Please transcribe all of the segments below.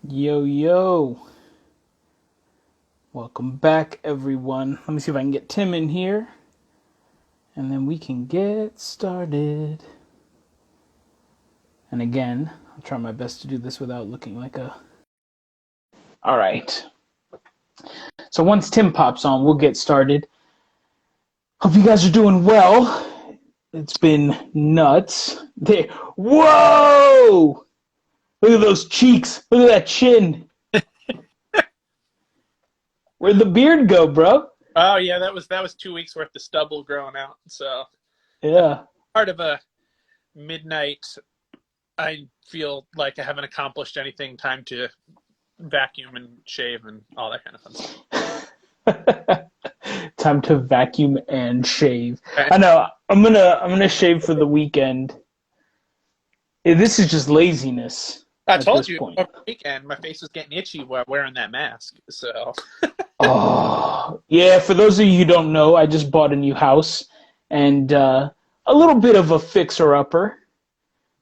Yo, yo. Welcome back, everyone. Let me see if I can get Tim in here, and then we can get started. And again, I'll try my best to do this without looking like a... All right. So once Tim pops on, we'll get started. Hope you guys are doing well. It's been nuts. Whoa! Look at those cheeks. Look at that chin. Where'd the beard go, bro? Oh yeah, that was 2 weeks worth of stubble growing out. So Yeah. part of a midnight, I feel like I haven't accomplished anything. Time to vacuum and shave and all that kind of fun stuff. Time to vacuum and shave. Okay. I know. I'm gonna shave for the weekend. This is just laziness I at told this you point. over the weekend my face was getting itchy while wearing that mask. So Oh, yeah. For those of you who don't know, I just bought a new house and a little bit of a fixer-upper.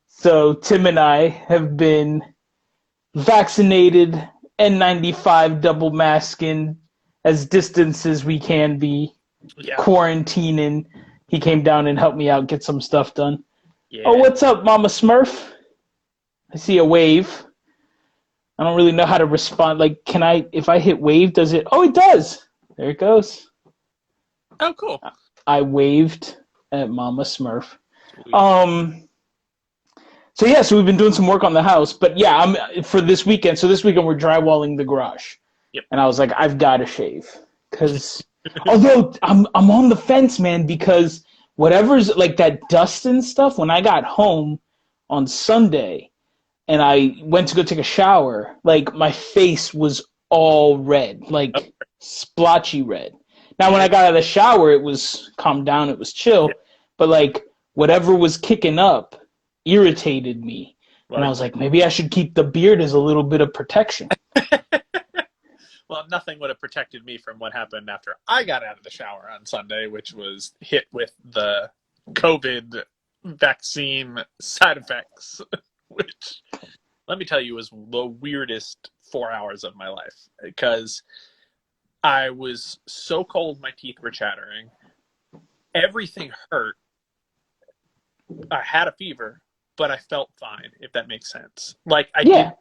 So Tim and I have been vaccinated, N95 double masking as distant as we can be, yeah, quarantining. He came down and helped me out get some stuff done. yeah. Oh, what's up, Mama Smurf? I see a wave. I don't really know how to respond. Like, if I hit wave, does it? Oh, it does. There it goes. Oh, cool. I waved at Mama Smurf. Sweet. So we've been doing some work on the house, but yeah, I'm for this weekend. So this weekend we're drywalling the garage. Yep. And I was like, I've got to shave because although I'm on the fence, man, because whatever's like that dust and stuff. When I got home on Sunday and I went to go take a shower, like my face was all red, like splotchy red. Now when I got out of the shower, it was calmed down, it was chill, but like whatever was kicking up irritated me. And I was like, maybe I should keep the beard as a little bit of protection. Well, nothing would have protected me from what happened after I got out of the shower on Sunday, which was hit with the COVID vaccine side effects, which, let me tell you, was the weirdest 4 hours of my life because I was so cold, my teeth were chattering. Everything hurt. I had a fever, but I felt fine, if that makes sense. Like, I didn't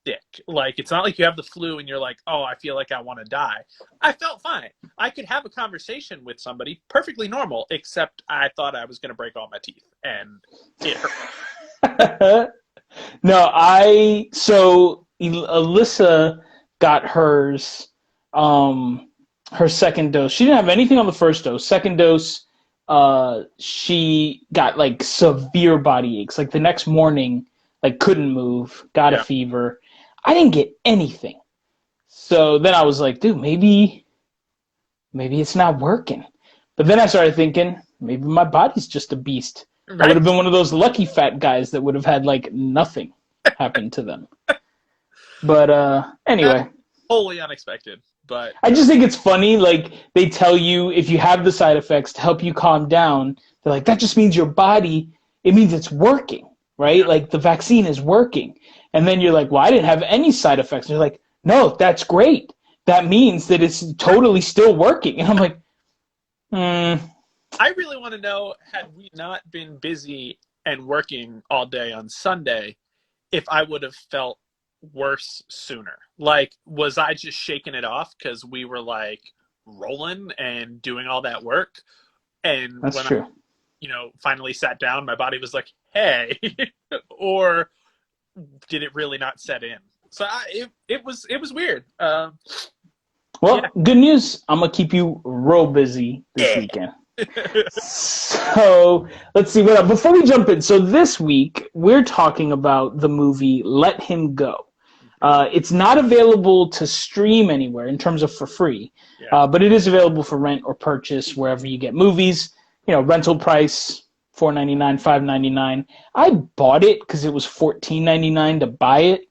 sick. Like, it's not like you have the flu and you're like, oh, I feel like I want to die. I felt fine. I could have a conversation with somebody perfectly normal, except I thought I was going to break all my teeth, and it hurt. So Alyssa got hers, her second dose. She didn't have anything on the first dose. Second dose, she got like severe body aches. Like the next morning, like couldn't move, got a fever. I didn't get anything. So then I was like, dude, maybe it's not working. But then I started thinking, maybe my body's just a beast. Right? I would have been one of those lucky fat guys that would have had like nothing happen to them. But anyway. Wholly unexpected. But I just think it's funny, like they tell you if you have the side effects to help you calm down, they're like, that just means your body, it means it's working, right? Yeah. Like the vaccine is working. And then you're like, well, I didn't have any side effects. And they're like, no, that's great. That means that it's totally still working. And I'm like, I really want to know, had we not been busy and working all day on Sunday, if I would have felt worse sooner. Like, was I just shaking it off because we were like rolling and doing all that work? And that's when true. I, finally sat down, my body was like, hey, or did it really not set in? So it was weird. Well, good news. I'm gonna keep you real busy this weekend. So let's see what before we jump in. So this week we're talking about the movie Let Him Go. It's not available to stream anywhere in terms of for free, but it is available for rent or purchase wherever you get movies. Rental price $4.99, $5.99. I bought it because it was $14.99 to buy it,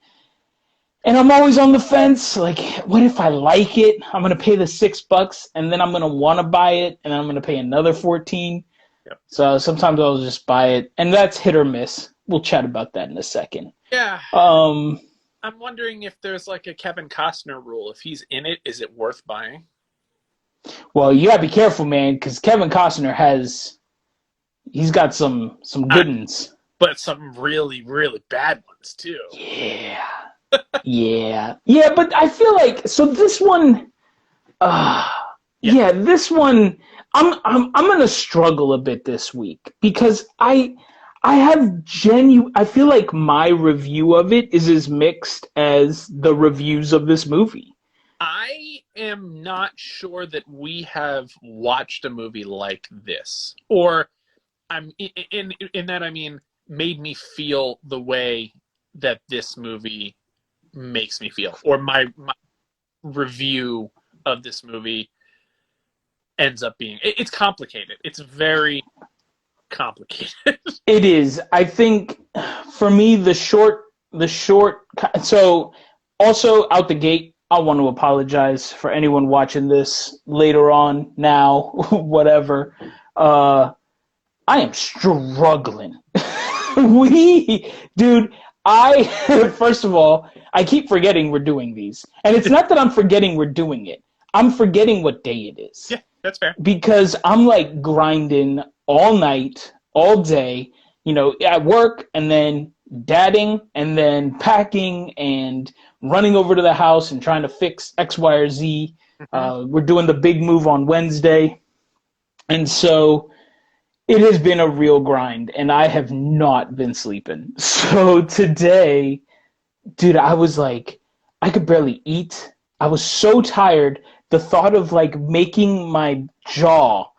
and I'm always on the fence. Like, what if I like it? I'm gonna pay the $6, and then I'm gonna want to buy it, and then I'm gonna pay another $14. Yep. So sometimes I'll just buy it, and that's hit or miss. We'll chat about that in a second. Yeah. I'm wondering if there's like a Kevin Costner rule. If he's in it, is it worth buying? Well, you gotta be careful, man, because Kevin Costner he's got some Uh, good ones. but some really, really bad ones too. Yeah, yeah. But I feel like so this one, uh, Yeah. yeah, this one. I'm gonna struggle a bit this week because I have I feel like my review of it is as mixed as the reviews of this movie. I am not sure that we have watched a movie like this, or I'm in that I mean made me feel the way that this movie makes me feel, or my review of this movie ends up being. It's complicated. It's very complicated. It is. I think for me the short. So also out the gate, I want to apologize for anyone watching this later on now, whatever. I am struggling. Dude, I first of all, I keep forgetting we're doing these, and it's not that I'm forgetting we're doing it. I'm forgetting what day it is Yeah, that's fair. because I'm like grinding all night, all day, at work and then dadding and then packing and running over to the house and trying to fix X, Y, or Z. Mm-hmm. We're doing the big move on Wednesday. And so it has been a real grind, and I have not been sleeping. So today, dude, I was like, I could barely eat. I was so tired. The thought of like making my jaw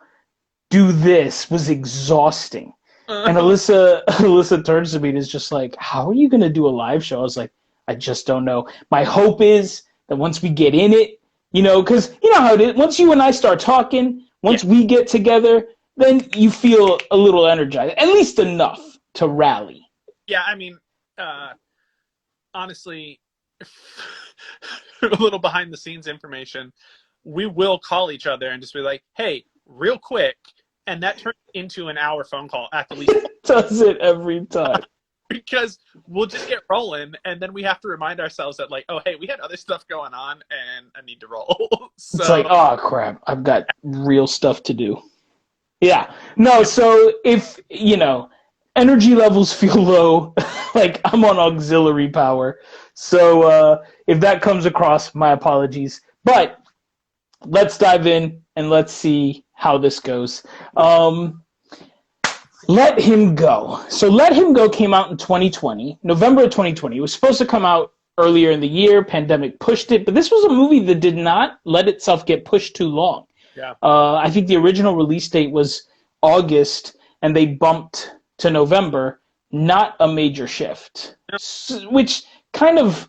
do this was exhausting. And Alyssa turns to me and is just like, "How are you gonna do a live show?" I was like, "I just don't know." My hope is that once we get in it, because you know how it is. Once you and I start talking, Yeah, once we get together, then you feel a little energized, at least enough to rally. yeah. I mean, honestly, a little behind the scenes information. We will call each other and just be like, "Hey, real quick," and that turns into an hour phone call at the least. Does it every time? Because we'll just get rolling, and then we have to remind ourselves that, like, oh, hey, we had other stuff going on, and I need to roll. It's like, So, oh crap, I've got real stuff to do. Yeah. No, so if, energy levels feel low, like I'm on auxiliary power. So if that comes across, my apologies. But let's dive in and let's see how this goes. Let Him Go. So Let Him Go came out in 2020, November of 2020. It was supposed to come out earlier in the year. Pandemic pushed it, but this was a movie that did not let itself get pushed too long. yeah. I think the original release date was August, and they bumped to November. Not a major shift, which kind of,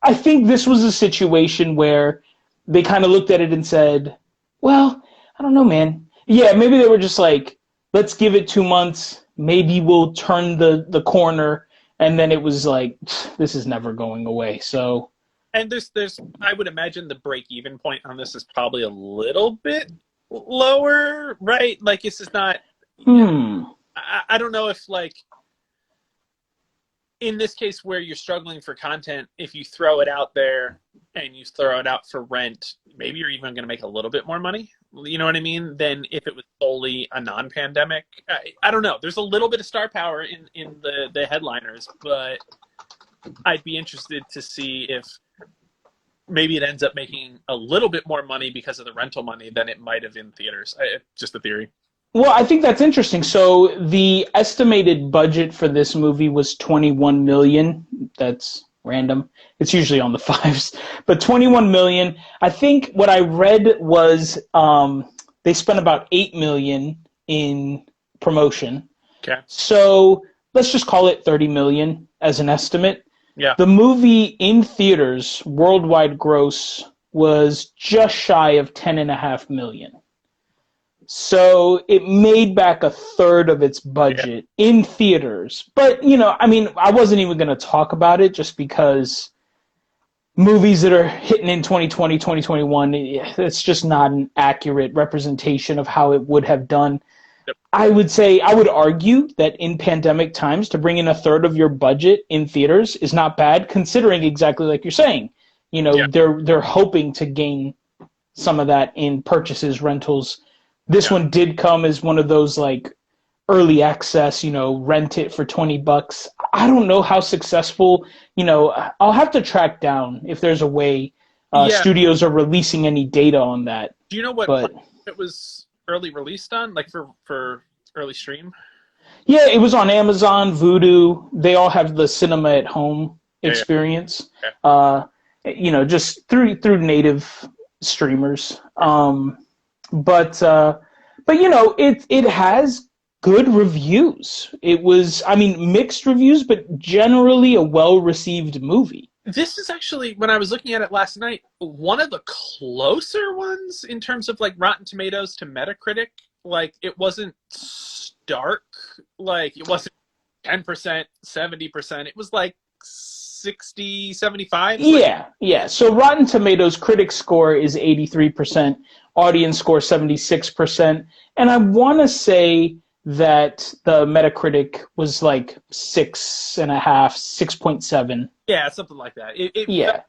I think this was a situation where they kind of looked at it and said, well, I don't know, man. Yeah, maybe they were just like, let's give it 2 months. Maybe we'll turn the corner. And then it was like, this is never going away. So, And there's, I would imagine the break even point on this is probably a little bit lower, right? Like, this is not, I don't know if, like, in this case where you're struggling for content, if you throw it out there and you throw it out for rent, maybe you're even going to make a little bit more money. You know what I mean? Than if it was solely a non-pandemic. I don't know. There's a little bit of star power in the headliners, but I'd be interested to see if maybe it ends up making a little bit more money because of the rental money than it might have in theaters. Just a theory. well, I think that's interesting. So the estimated budget for this movie was 21 million. That's random. It's usually on the fives, but 21 million. I think what I read was they spent about 8 million in promotion. Okay. So let's just call it 30 million as an estimate. Yeah. The movie in theaters worldwide gross was just shy of 10.5 million. So it made back a third of its budget in theaters. But, I mean, I wasn't even going to talk about it just because movies that are hitting in 2020, 2021, it's just not an accurate representation of how it would have done. I would argue that in pandemic times, to bring in a third of your budget in theaters is not bad, considering exactly like you're saying. Yeah, They're hoping to gain some of that in purchases, rentals. This yeah, one did come as one of those like early access, rent it for $20. I don't know how successful, I'll have to track down if there's a way yeah. studios are releasing any data on that. Do you know what But platform it was early released on, like for early stream? yeah, it was on Amazon, Vudu. They all have the cinema at home Yeah, yeah. experience. Okay. Just through native streamers. But it has good reviews. It was, I mean, mixed reviews, but generally a well-received movie. This is actually, when I was looking at it last night, one of the closer ones in terms of like Rotten Tomatoes to Metacritic. Like, it wasn't stark. Like, it wasn't 10%, 70%. It was like 60, 75. Yeah. So Rotten Tomatoes critic score is 83%, audience score 76%, and I want to say that the Metacritic was like 6.5, 6.7. Yeah, something like that. It felt Yeah.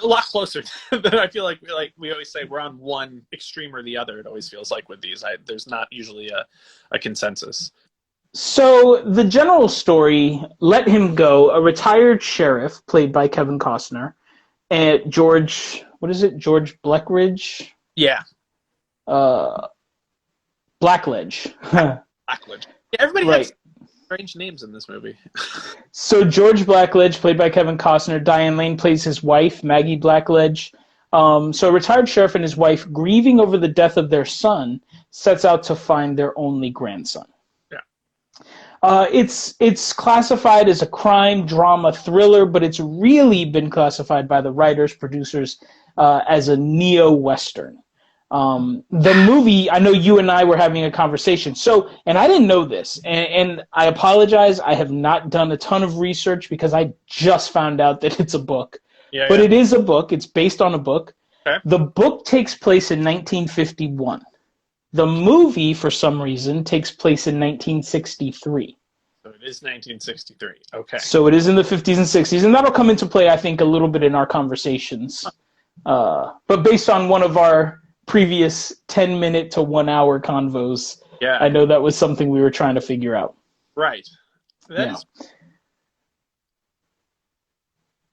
a lot closer than I feel like we always say we're on one extreme or the other. It always feels like with these. There's not usually a consensus. So the general story, Let Him Go, a retired sheriff played by Kevin Costner, and George Bleckridge? Yeah, Uh, Blackledge. Blackwood. Yeah, everybody Right. has strange names in this movie. So George Blackledge, played by Kevin Costner, Diane Lane plays his wife, Maggie Blackledge. So a retired sheriff and his wife, grieving over the death of their son, sets out to find their only grandson. Yeah. It's classified as a crime, drama, thriller, but it's really been classified by the writers, producers, as a neo-Western. The movie, I know you and I were having a conversation. So, and I didn't know this, and I apologize. I have not done a ton of research because I just found out that it's a book. Yeah, But yeah. it is a book. It's based on a book. Okay. The book takes place in 1951. The movie, for some reason, takes place in 1963. So it is 1963. Okay. So it is in the 50s and 60s, and that'll come into play, I think, a little bit in our conversations. But based on one of our previous 10-minute to 1 hour convos, Yeah. I know that was something we were trying to figure out. Right. That Yeah. is.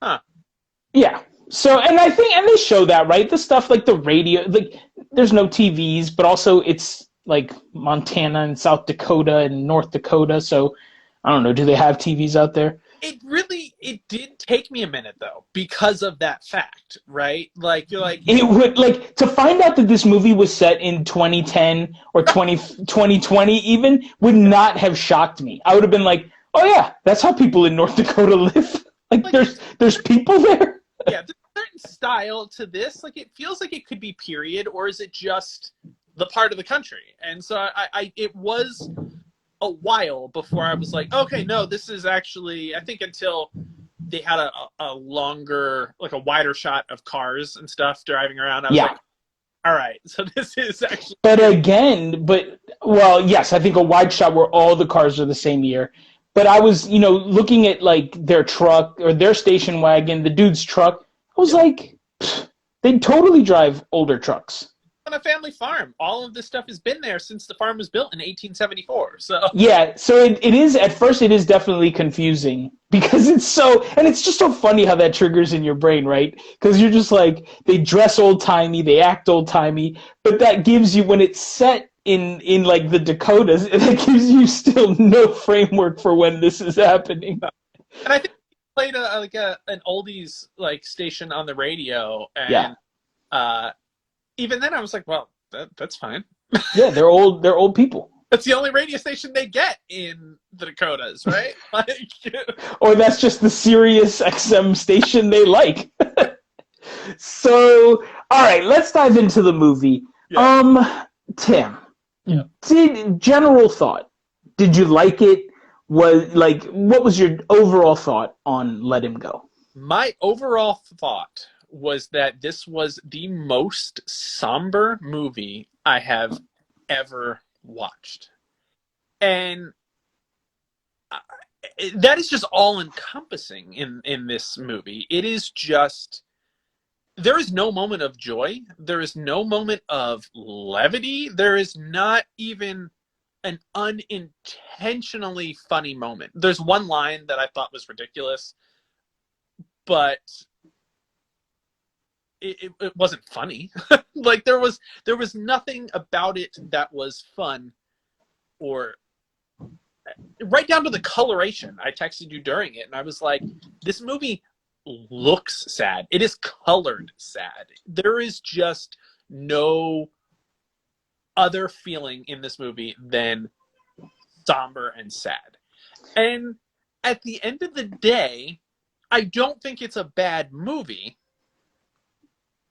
Huh. Yeah. So, and I think, and they show that, right? The stuff like the radio, like there's no TVs, but also it's like Montana and South Dakota and North Dakota. So, I don't know. Do they have TVs out there? It did take me a minute though because of that fact, right? Like you're like It would, like, to find out that this movie was set in 2010 or 2020 even would not have shocked me. I would have been like, oh yeah, that's how people in North Dakota live. Like there's people there. yeah, there's a certain style to this. Like it feels like it could be period, or is it just the part of the country? And so it was a while before I was like, okay, no, this is actually, I think until they had a longer, like a wider shot of cars and stuff driving around. I was like, all right, so this is actually. Well, yes, I think a wide shot where all the cars are the same year. But I was, looking at like their truck or their station wagon, the dude's truck. I was like, they'd totally drive older trucks. On a family farm. All of this stuff has been there since the farm was built in 1874. So yeah, so it is, at first it is definitely confusing because it's just so funny how that triggers in your brain, right? Because you're just like, they dress old-timey, they act old-timey, but that gives you, when it's set in like the Dakotas, that gives you still no framework for when this is happening. And I think he played an oldies like station on the radio, and even then I was like, well, that's fine. Yeah, they're old people. That's the only radio station they get in the Dakotas, right? Like, or that's just the Sirius XM station they like. So, all right, let's dive into the movie. Yeah. Tim, Yeah. General thought, did you like it? What was your overall thought on Let Him Go? My overall thought was that this was the most somber movie I have ever watched. And that is just all encompassing in this movie. It is just, there is no moment of joy. There is no moment of levity. There is not even an unintentionally funny moment. There's one line that I thought was ridiculous, but it wasn't funny. Like there was nothing about it that was fun, or right down to the coloration. I texted you during it and I was like, this movie looks sad. It is colored sad. There is just no other feeling in this movie than somber and sad. And at the end of the day, I don't think it's a bad movie,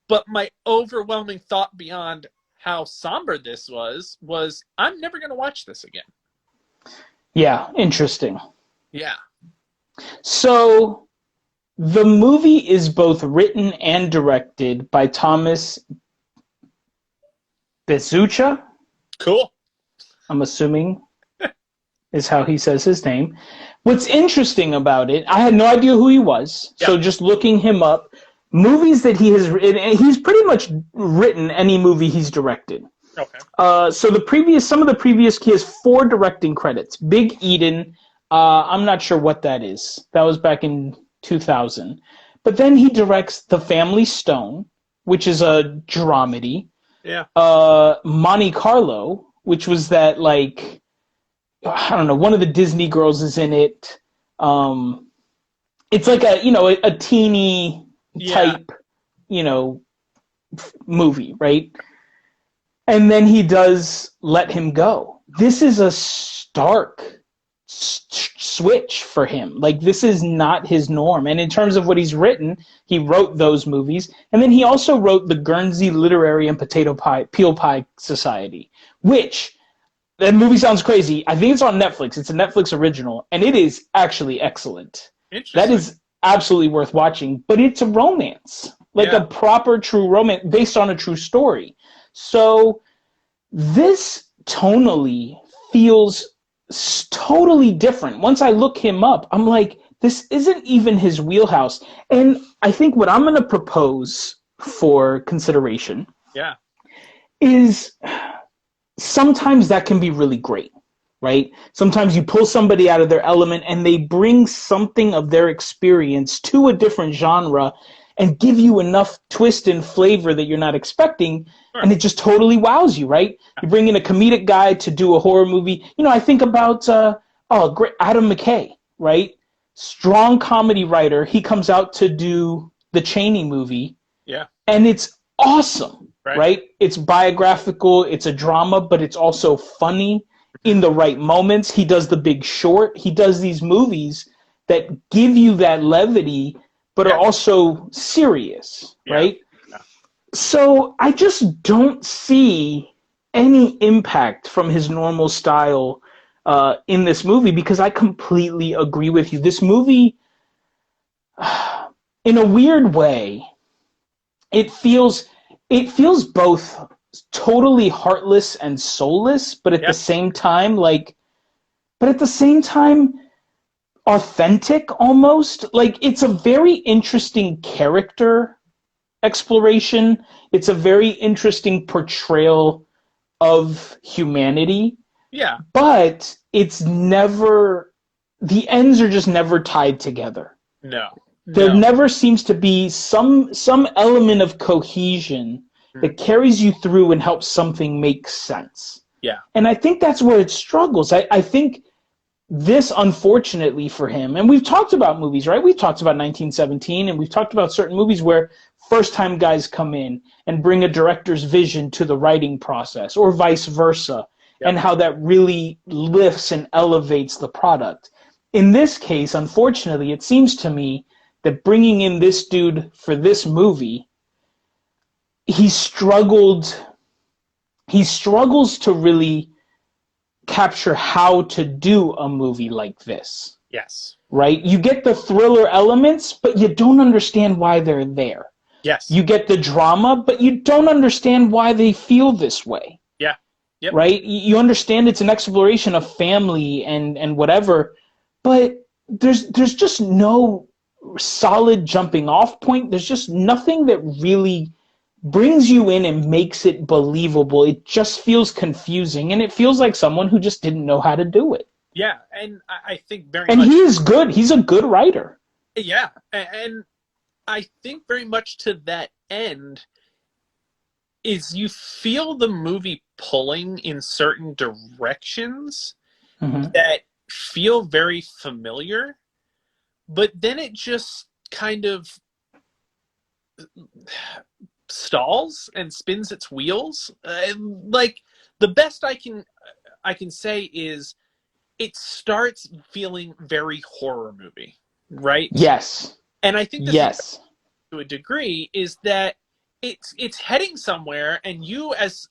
but my overwhelming thought beyond how somber this was I'm never going to watch this again. Yeah, interesting. Yeah. So the movie is both written and directed by Thomas Bezucha. Cool. I'm assuming is how he says his name. What's interesting about it, I had no idea who he was. Yeah. So just looking him up, movies that he has written, he's pretty much written any movie he's directed. Okay. So some of the previous, he has 4 directing credits. Big Eden, I'm not sure what that is. That was back in 2000. But then he directs The Family Stone, which is a dramedy. Yeah. Monte Carlo, which was that, like, I don't know, one of the Disney girls is in it. It's like a teeny type, movie, right? And then he does Let Him Go. This is a stark switch for him. Like, this is not his norm. And in terms of what he's written, he wrote those movies. And then he also wrote the Guernsey Literary and Peel Pie Society, which, that movie sounds crazy. I think it's on Netflix. It's a Netflix original, and it is actually excellent. That is absolutely worth watching. But it's a romance, like a proper true romance based on a true story. So this tonally feels totally different. Once I look him up, I'm like, this isn't even his wheelhouse. And I think what I'm going to propose for consideration is sometimes that can be really great, right? Sometimes you pull somebody out of their element and they bring something of their experience to a different genre and give you enough twist and flavor that you're not expecting, and it just totally wows you, right? You bring in a comedic guy to do a horror movie. I think about great Adam McKay, right? Strong comedy writer. He comes out to do the Chaney movie, and it's awesome, right? It's biographical, it's a drama, but it's also funny in the right moments. He does The Big Short. He does these movies that give you that levity, but are also serious, right? Yeah. So I just don't see any impact from his normal style in this movie, because I completely agree with you. This movie, in a weird way, it feels both totally heartless and soulless, but at the same time, authentic almost. Like, it's a very interesting character exploration. It's a very interesting portrayal of humanity. Yeah. But it's never, the ends are just never tied together. No. There never seems to be some element of cohesion that carries you through and helps something make sense. Yeah. And I think that's where it struggles. I think this, unfortunately for him, and we've talked about movies, right? We've talked about 1917, and we've talked about certain movies where first-time guys come in and bring a director's vision to the writing process, or vice versa, and how that really lifts and elevates the product. In this case, unfortunately, it seems to me that bringing in this dude for this movie, he struggles to really capture how to do a movie like this. Yes. Right? You get the thriller elements, but you don't understand why they're there. Yes. You get the drama, but you don't understand why they feel this way. Yeah. Yep. right? You understand it's an exploration of family and whatever, but there's just no solid jumping off point. There's just nothing that really brings you in and makes it believable. It just feels confusing, and it feels like someone who just didn't know how to do it. Yeah, and I think very And much. he is good. He's a good writer. Yeah, and I think very much to that end is you feel the movie pulling in certain directions that feel very familiar, but then it just kind of stalls and spins its wheels. Like, the best I can say is it starts feeling very horror movie, right? Yes. And I think this Yes. is, to a degree, is that it's heading somewhere, and you as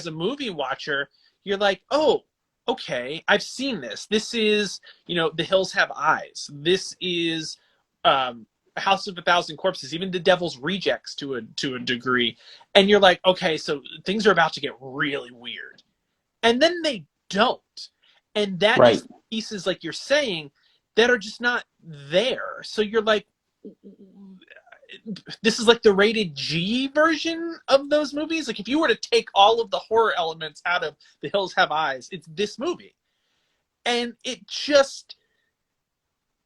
a movie watcher, you're like, oh, okay, I've seen this. This is, The Hills Have Eyes. This is House of a Thousand Corpses, even The Devil's Rejects to a degree. And you're like, okay, so things are about to get really weird. And then they don't. And that Right. is pieces, like you're saying, that are just not there. So you're like, this is like the rated G version of those movies. Like, if you were to take all of the horror elements out of The Hills Have Eyes, it's this movie. And it just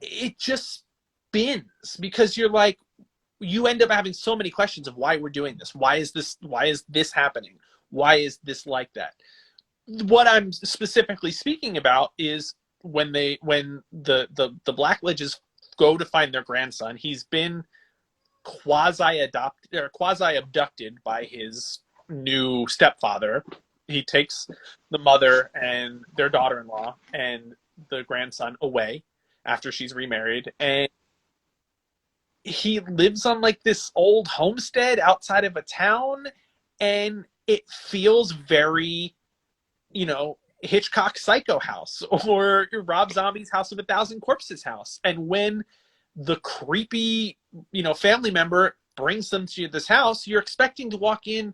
spins, because you're like, you end up having so many questions of why we're doing this. Why is this happening? Why is this like that? What I'm specifically speaking about is when the Blackledges go to find their grandson. He's been quasi-abducted by his new stepfather. He takes the mother and their daughter-in-law and the grandson away after she's remarried, and he lives on like this old homestead outside of a town, and it feels very, Hitchcock Psycho house or Rob Zombie's House of a Thousand Corpses house. And when the creepy, family member brings them to this house, you're expecting to walk in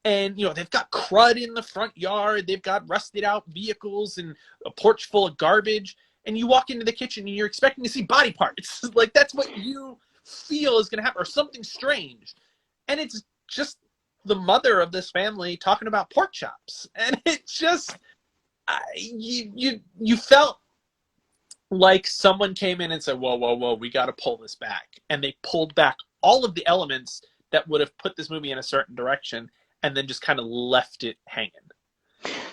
and, they've got crud in the front yard. They've got rusted out vehicles and a porch full of garbage. And you walk into the kitchen and you're expecting to see body parts. Like, that's what you feel is going to happen, or something strange. And it's just the mother of this family talking about pork chops. And it just, you felt like someone came in and said, whoa, we got to pull this back. And they pulled back all of the elements that would have put this movie in a certain direction, and then just kind of left it hanging.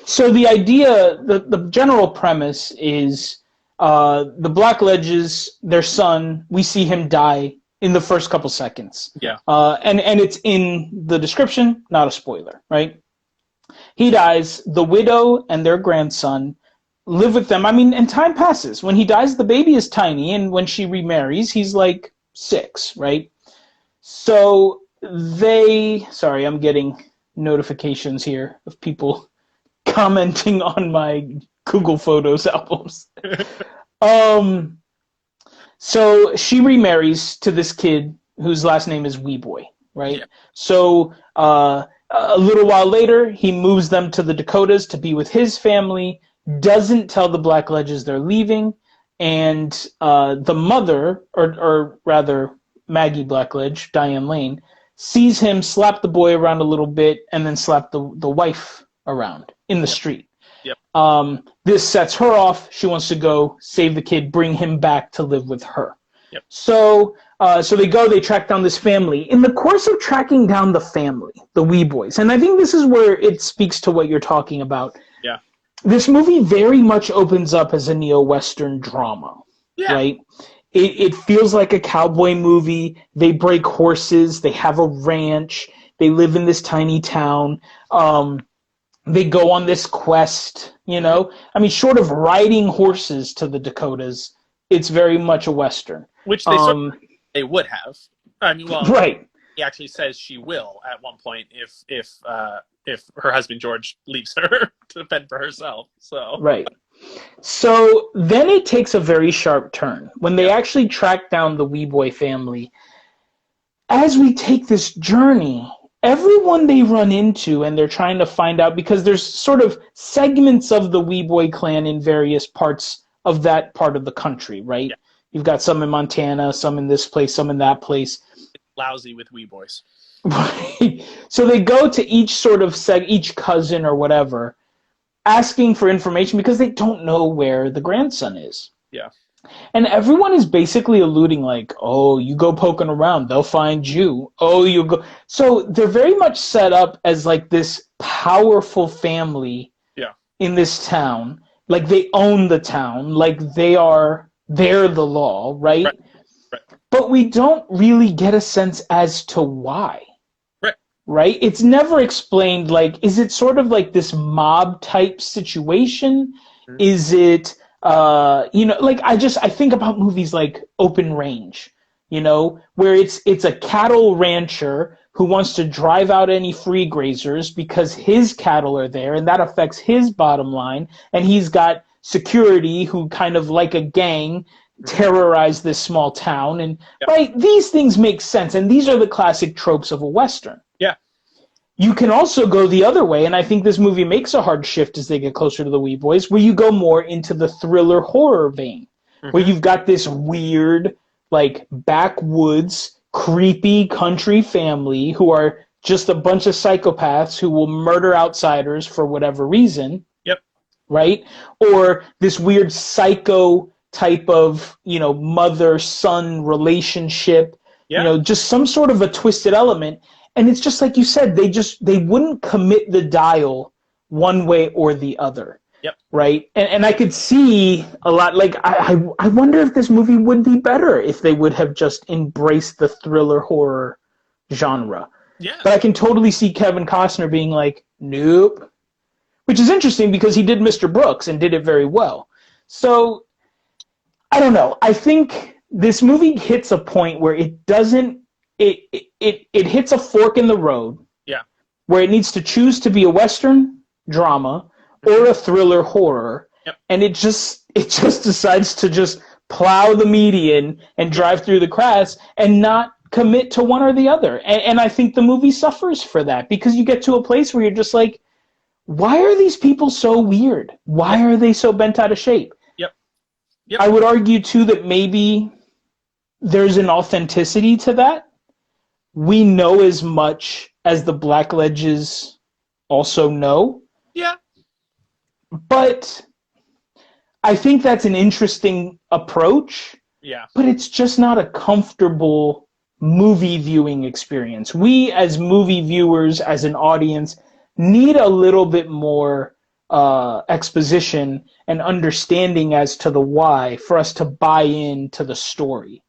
So the idea, the general premise is the Blackledges, their son, we see him die in the first couple seconds. Yeah. And it's in the description, not a spoiler, right? He dies. The widow and their grandson live with them. I mean, and time passes. When he dies, the baby is tiny, and when she remarries, he's like 6, right? So sorry, I'm getting notifications here of people commenting on my Google Photos albums. So she remarries to this kid whose last name is Weeboy, right? Yeah. So a little while later, he moves them to the Dakotas to be with his family, doesn't tell the Blackledges they're leaving, and the mother, or rather Maggie Blackledge, Diane Lane, sees him slap the boy around a little bit and then slap the wife around in the street. Yep. This sets her off. She wants to go save the kid, bring him back to live with her. Yep. So they track down this family. In the course of tracking down the family, the Weeboys, and I think this is where it speaks to what you're talking about. Yeah. This movie very much opens up as a neo-Western drama, right? It feels like a cowboy movie. They break horses. They have a ranch. They live in this tiny town. They go on this quest, I mean, short of riding horses to the Dakotas, it's very much a Western. Which they would have. I mean, well, right. He actually says she will at one point if her husband George leaves her to fend for herself. So right. So then it takes a very sharp turn when they actually track down the Weeboy family. As we take this journey, everyone they run into, and they're trying to find out, because there's sort of segments of the Weeboy clan in various parts of that part of the country, right? Yeah. You've got some in Montana, some in this place, some in that place. It's lousy with wee boys. Right. So they go to each sort of each cousin or whatever, asking for information because they don't know where the grandson is. Yeah. And everyone is basically alluding like, oh, you go poking around, they'll find you. Oh, you go. So they're very much set up as like this powerful family Yeah. in this town. Like they own the town, like they're the law, right? Right. Right. But we don't really get a sense as to why. Right? It's never explained, like, is it sort of like this mob type situation? Mm-hmm. Is it, like, I think about movies like Open Range, where it's a cattle rancher who wants to drive out any free grazers because his cattle are there and that affects his bottom line. And he's got security who kind of like a gang terrorize this small town. And right, these things make sense. And these are the classic tropes of a Western. Yeah. You can also go the other way, and I think this movie makes a hard shift as they get closer to the Wee Boys, where you go more into the thriller horror vein, where you've got this weird, like, backwoods, creepy country family who are just a bunch of psychopaths who will murder outsiders for whatever reason. Yep. Right? Or this weird psycho type of, mother-son relationship, just some sort of a twisted element. And it's just like you said, they wouldn't commit the dial one way or the other. Yep. Right? And I could see a lot, like, I wonder if this movie would be better if they would have just embraced the thriller horror genre. Yeah. But I can totally see Kevin Costner being like, nope. Which is interesting because he did Mr. Brooks and did it very well. So, I don't know. I think this movie hits a point where it doesn't, it hits a fork in the road. Yeah. Where it needs to choose to be a Western drama or a thriller horror. Yep. And it just decides to just plow the median and drive through the cracks and not commit to one or the other. And I think the movie suffers for that because you get to a place where you're just like, why are these people so weird? Why are they so bent out of shape? Yep. I would argue, too, that maybe there's an authenticity to that. We know as much as the Blackledges also know. Yeah. But I think that's an interesting approach. Yeah. But it's just not a comfortable movie viewing experience. We, as movie viewers, as an audience, need a little bit more exposition and understanding as to the why for us to buy into the story.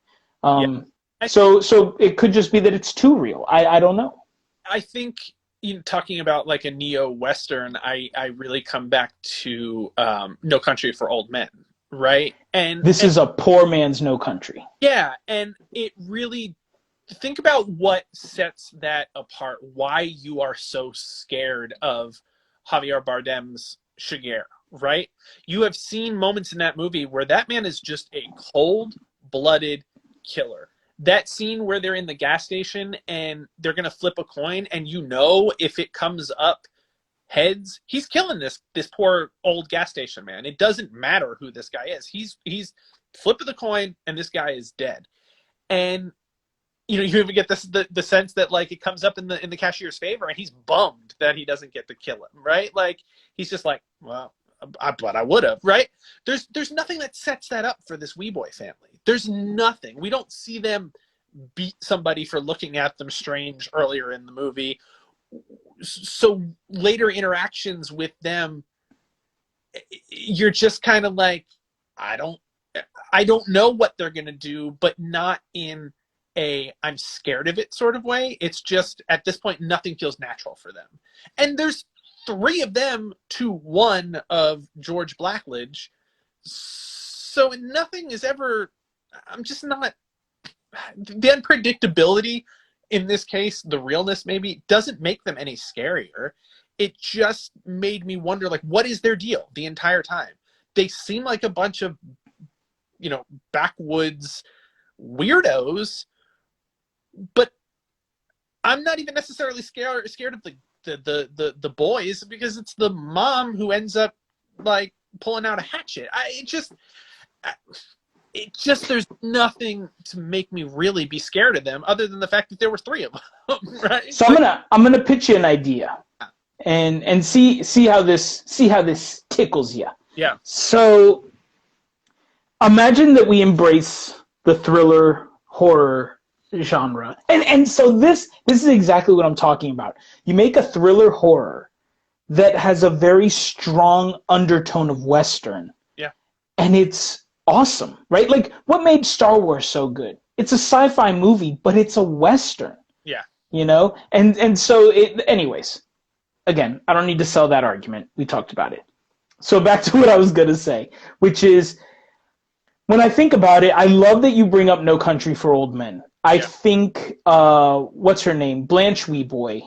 So it could just be that it's too real. I don't know. I think talking about like a neo-Western, I really come back to No Country for Old Men, right? And this is a poor man's No Country. Yeah, and it really, think about what sets that apart, why you are so scared of Javier Bardem's Shigeru, right? You have seen moments in that movie where that man is just a cold-blooded killer. That scene where they're in the gas station and they're going to flip a coin, and if it comes up heads, he's killing this poor old gas station man. It doesn't matter who this guy is. He's flipping the coin, and this guy is dead. And you even get the sense that like it comes up in the cashier's favor, and he's bummed that he doesn't get to kill him, right? Like he's just like, well, but I would have, right? There's nothing that sets that up for this Wee Boy family. There's nothing. We don't see them beat somebody for looking at them strange earlier in the movie. So later interactions with them, you're just kind of like, I don't know what they're gonna do, but not in I'm scared of it sort of way. It's just at this point nothing feels natural for them. And there's 3 of them to 1 of George Blackledge. So nothing is ever, I'm just not, the unpredictability in this case, the realness maybe, doesn't make them any scarier. It just made me wonder, like, what is their deal the entire time? They seem like a bunch of, backwoods weirdos, but I'm not even necessarily scared of the boys, because it's the mom who ends up like pulling out a hatchet. It just there's nothing to make me really be scared of them other than the fact that there were 3 of them, right? So I'm gonna pitch you an idea, and see how this tickles you. Yeah. So imagine that we embrace the thriller horror genre, and so this is exactly what I'm talking about. You make a thriller horror that has a very strong undertone of Western. Yeah. And it's awesome, right? Like, what made Star Wars so good? It's a sci-fi movie, but it's a Western. Yeah. You know? And so, anyways, again, I don't need to sell that argument. We talked about it. So back to what I was going to say, which is, when I think about it, I love that you bring up No Country for Old Men. I think, what's her name? Blanche Weeboy,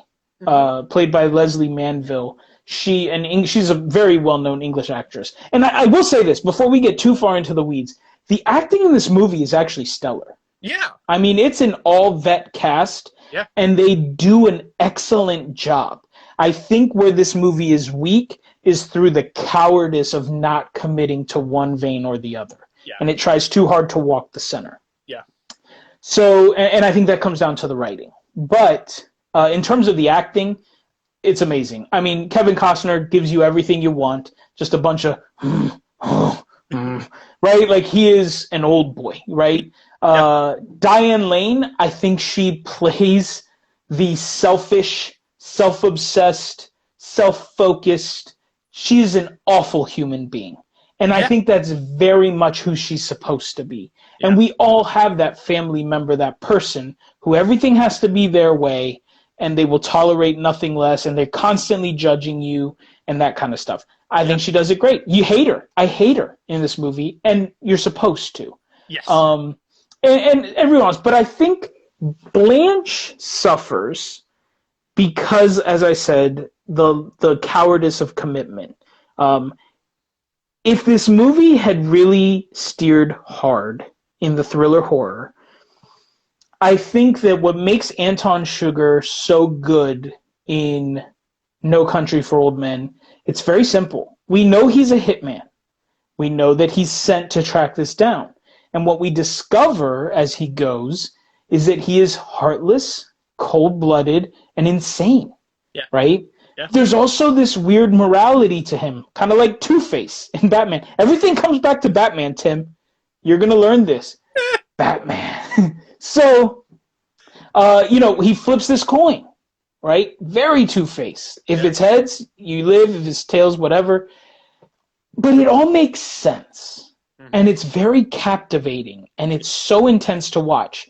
played by Leslie Manville. She's a very well-known English actress. And I will say this, before we get too far into the weeds, the acting in this movie is actually stellar. Yeah. I mean, it's an all-vet cast, and they do an excellent job. I think where this movie is weak is through the cowardice of not committing to one vein or the other. Yeah. And it tries too hard to walk the center. Yeah. So, and I think that comes down to the writing. But in terms of the acting, it's amazing. I mean, Kevin Costner gives you everything you want, just a bunch of, right? Like, he is an old boy, right? Diane Lane, I think she plays the selfish, self-obsessed, self-focused. She's an awful human being. And I think that's very much who she's supposed to be. Yeah. And we all have that family member, that person who everything has to be their way, and they will tolerate nothing less, and they're constantly judging you and that kind of stuff. I think she does it great. You hate her. I hate her in this movie, and you're supposed to. Yes. And everyone else. But I think Blanche suffers because, as I said, the cowardice of commitment. If this movie had really steered hard in the thriller horror, I think that what makes Anton Sugar so good in No Country for Old Men, it's very simple. We know he's a hitman. We know that he's sent to track this down. And what we discover as he goes is that he is heartless, cold-blooded, and insane. Yeah. Right? Yeah. There's also this weird morality to him, kind of like Two-Face in Batman. Everything comes back to Batman, Tim. You're going to learn this. Batman. So, he flips this coin, right? Very Two-Face. If it's heads, you live. If it's tails, whatever. But it all makes sense. Mm-hmm. And it's very captivating. And it's so intense to watch.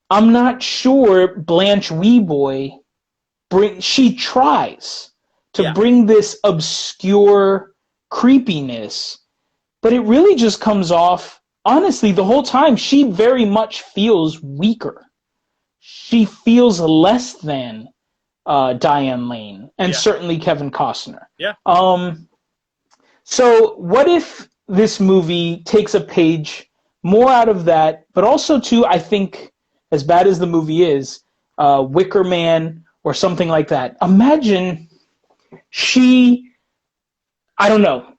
I'm not sure Blanche Weeboy, she tries to bring this obscure creepiness, but it really just comes off, honestly, the whole time, she very much feels weaker. She feels less than Diane Lane, and certainly Kevin Costner. Yeah. So what if this movie takes a page more out of that, but also, too, I think, as bad as the movie is, Wicker Man or something like that. Imagine I don't know,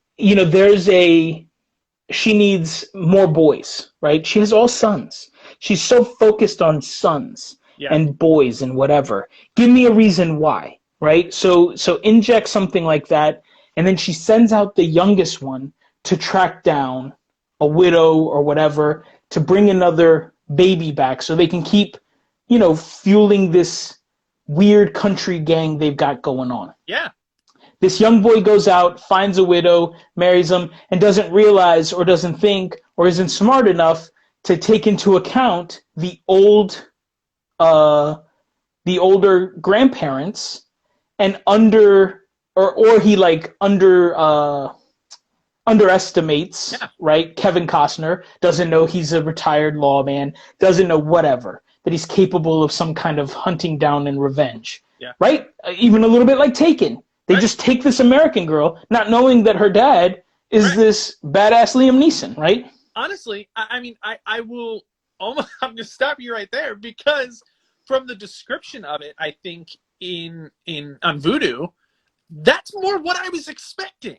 she needs more boys, right? She has all sons. She's so focused on sons and boys and whatever. Give me a reason why, right? So inject something like that, and then she sends out the youngest one to track down a widow or whatever to bring another baby back so they can keep, fueling this weird country gang they've got going on. Yeah. This young boy goes out, finds a widow, marries them, and doesn't realize or doesn't think or isn't smart enough to take into account the older grandparents, and underestimates, right? Kevin Costner doesn't know he's a retired lawman, doesn't know whatever, that he's capable of some kind of hunting down and revenge, right? Even a little bit like Taken. They just take this American girl, not knowing that her dad is this badass Liam Neeson, right? Honestly, I will almost, I'm going to stop you right there, because from the description of it, I think in on Voodoo, that's more what I was expecting,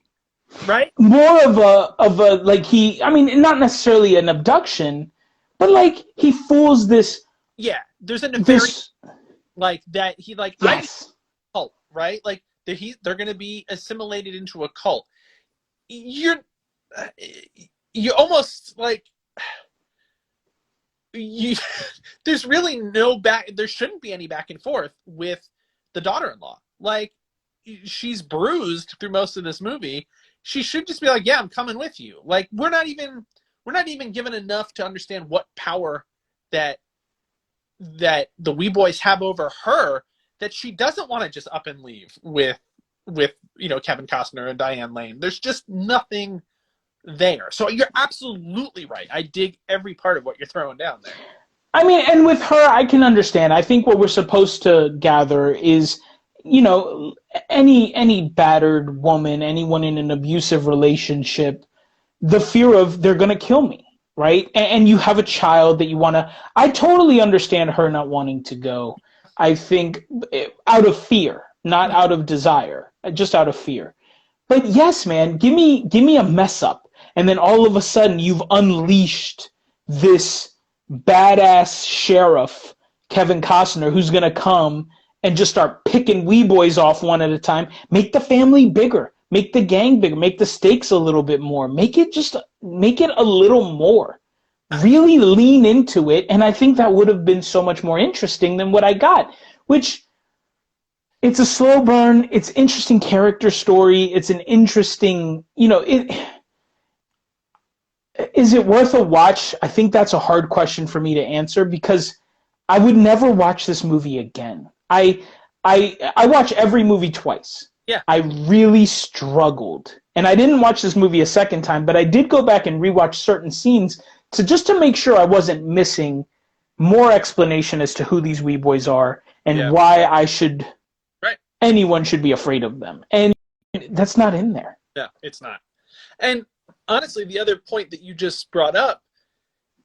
right? More of a like I mean, not necessarily an abduction, but like he fools Yeah, there's a nefarious this. like that. He like I Yes, cult, right? Like they're going to be assimilated into a cult. You're you almost like you. There's really no back. There shouldn't be any back and forth with the daughter-in-law. Like she's bruised through most of this movie. She should just be like, "Yeah, I'm coming with you." Like we're not even given enough to understand what power that the wee boys have over her, that she doesn't want to just up and leave with Kevin Costner and Diane Lane. There's just nothing there. So you're absolutely right. I dig every part of what you're throwing down there. I mean, and with her, I can understand. I think what we're supposed to gather is, any battered woman, anyone in an abusive relationship, the fear of they're going to kill me, right? And you have a child that you want to. I totally understand her not wanting to go. I think out of fear, not out of desire, just out of fear. But yes, man, give me a mess up, and then all of a sudden you've unleashed this badass sheriff, Kevin Costner, who's gonna come and just start picking wee boys off one at a time. Make the family bigger, make the gang bigger, make the stakes a little bit more, make it a little more. Really lean into it, and I think that would have been so much more interesting than what I got, which it's a slow burn. It's interesting character story. It's an interesting, is it worth a watch? I think that's a hard question for me to answer because I would never watch this movie again. I watch every movie twice. Yeah. I really struggled. And I didn't watch this movie a second time, but I did go back and rewatch certain scenes to make sure I wasn't missing more explanation as to who these wee boys are and why anyone should be afraid of them. And that's not in there. Yeah, it's not. And honestly, the other point that you just brought up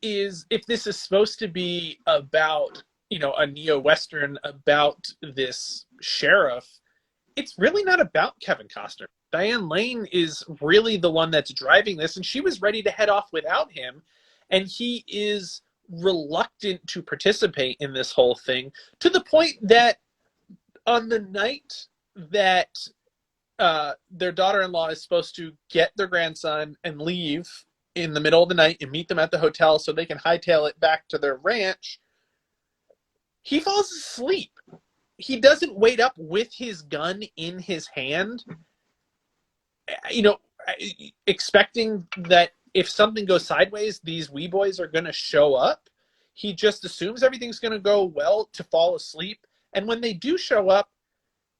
is, if this is supposed to be about, a neo-Western about this sheriff, it's really not about Kevin Costner. Diane Lane is really the one that's driving this, and she was ready to head off without him, and he is reluctant to participate in this whole thing, to the point that on the night that their daughter-in-law is supposed to get their grandson and leave in the middle of the night and meet them at the hotel so they can hightail it back to their ranch, he falls asleep. He doesn't wait up with his gun in his hand, expecting that if something goes sideways, these wee boys are going to show up. He just assumes everything's going to go well to fall asleep. And when they do show up,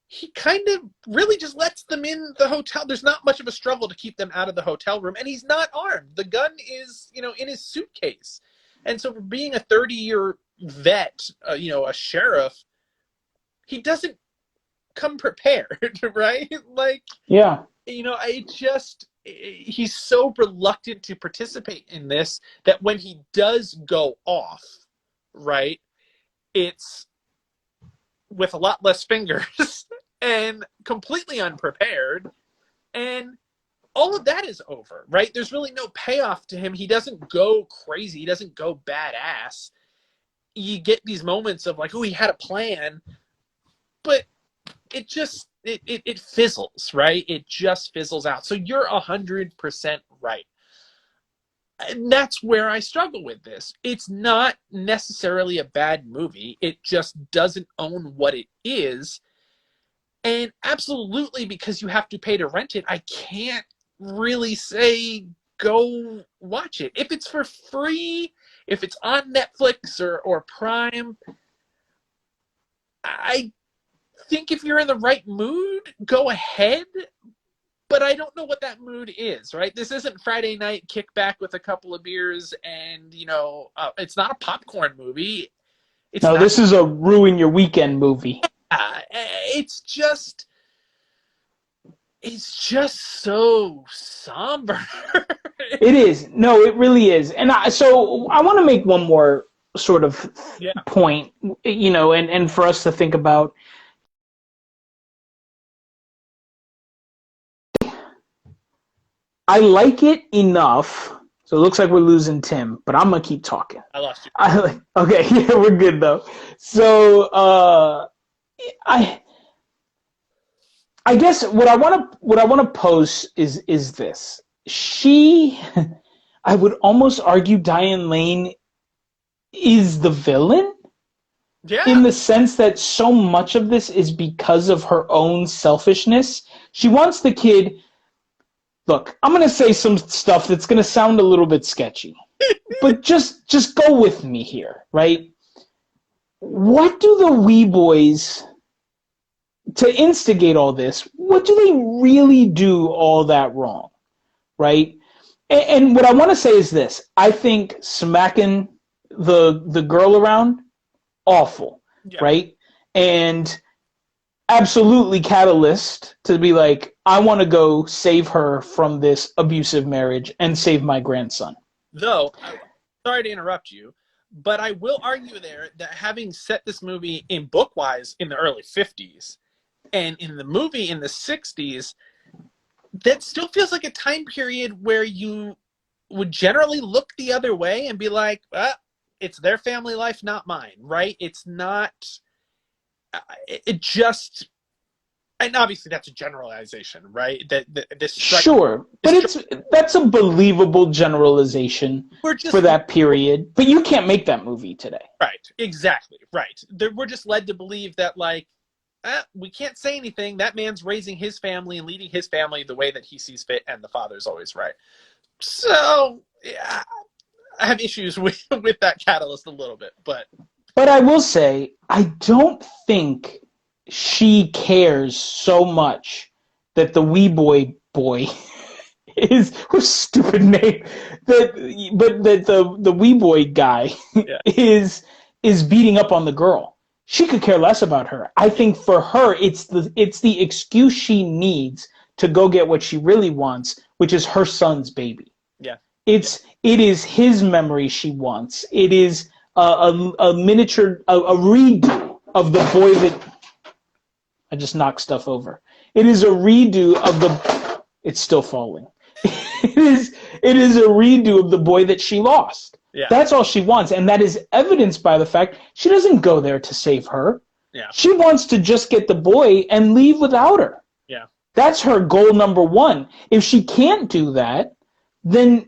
he kind of really just lets them in the hotel. There's not much of a struggle to keep them out of the hotel room. And he's not armed. The gun is, in his suitcase. And so for being a 30-year vet, a sheriff, he doesn't come prepared, right? Like, yeah. He's so reluctant to participate in this that when he does go off, right, it's with a lot less fingers and completely unprepared, and all of that is over, right? There's really no payoff to him. He doesn't go crazy. He doesn't go badass. You get these moments of like, oh, he had a plan, but it just it fizzles, right? It just fizzles out. So you're 100% right. And that's where I struggle with this. It's not necessarily a bad movie. It just doesn't own what it is. And absolutely, because you have to pay to rent it, I can't really say go watch it. If it's for free, if it's on Netflix or Prime, I think if you're in the right mood, go ahead. But I don't know what that mood is, right? This isn't Friday night kickback with a couple of beers and, it's not a popcorn movie. This is a ruin your weekend movie. It's just so somber. It is. No, it really is. And so I want to make one more sort of Yeah. point, and for us to think about. I like it enough. So it looks like we're losing Tim, but I'm gonna keep talking. I lost you. Okay, yeah, we're good though. So I I guess what I want to pose is this. She, I would almost argue Diane Lane is the villain Yeah. in the sense that so much of this is because of her own selfishness. She wants the kid. Look, I'm going to say some stuff that's going to sound a little bit sketchy, but just go with me here, right? What do the wee boys to instigate all this? What do they really do all that wrong, right? And what I want to say is this: I think smacking the girl around, awful, Yeah. right? And absolutely catalyst to be like, I want to go save her from this abusive marriage and save my grandson. Though, sorry to interrupt you, but I will argue there that having set this movie in book-wise in the early 50s and in the movie in the 60s, that still feels like a time period where you would generally look the other way and be like, it's their family life, not mine, right? It's not, it just, and obviously that's a generalization, right? That this Sure, but that's a believable generalization we're for just that period. But you can't make that movie today. right, exactly, right. We're just led to believe that like we can't say anything. That man's raising his family and leading his family the way that he sees fit, and the father's always right. So yeah, I have issues with that catalyst a little bit, but I will say, I don't think she cares so much that the wee boy is what a stupid name but that the wee boy guy yeah, is beating up on the girl. She could care less about her. I think for her it's the excuse she needs to go get what she really wants, which is her son's baby. yeah, It is his memory she wants. It is a miniature, a redo of the boy that I just knocked stuff over. It is a redo of the. It's still falling. It is a redo of the boy that she lost. yeah, That's all she wants, and that is evidenced by the fact she doesn't go there to save her. yeah, She wants to just get the boy and leave without her. yeah. That's her goal number one. If she can't do that, then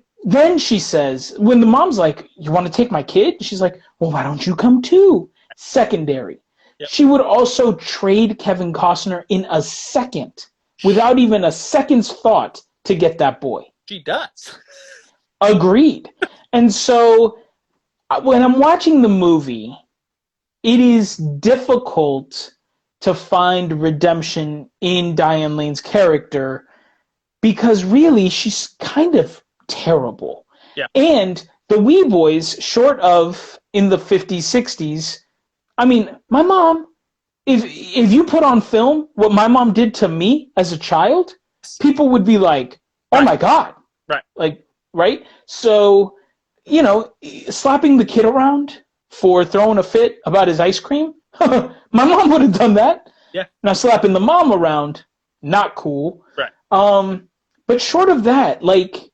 she says, when the mom's like, "You want to take my kid?" She's like, "Well, why don't you come too?" Secondary. Yep. She would also trade Kevin Costner in a second, without even a second's thought, to get that boy. She does. Agreed. And so when I'm watching the movie, it is difficult to find redemption in Diane Lane's character because really she's kind of terrible. Yeah. And the wee boys, short of in the 50s, 60s, I mean, my mom, if you put on film what my mom did to me as a child, people would be like, "Oh right. my God." Right. Like, right? So, slapping the kid around for throwing a fit about his ice cream, my mom would have done that. Yeah. Now slapping the mom around, not cool. Right. But short of that, like,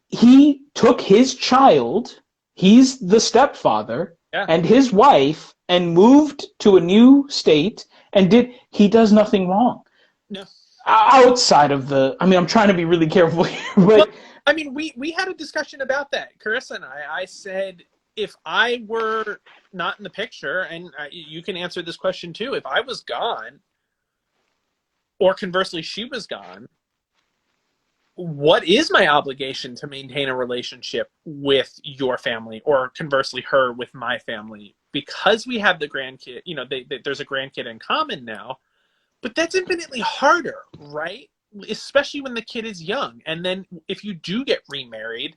he took his child, he's the stepfather, Yeah. and his wife, and moved to a new state, and he does nothing wrong. No. Outside of I'm trying to be really careful here, but Well, I mean, we had a discussion about that, Carissa and I. I said, if I were not in the picture, and you can answer this question too, if I was gone, or conversely, she was gone, what is my obligation to maintain a relationship with your family, or conversely, her with my family? Because we have the grandkid, there's a grandkid in common now, but that's infinitely harder, right? Especially when the kid is young. And then if you do get remarried,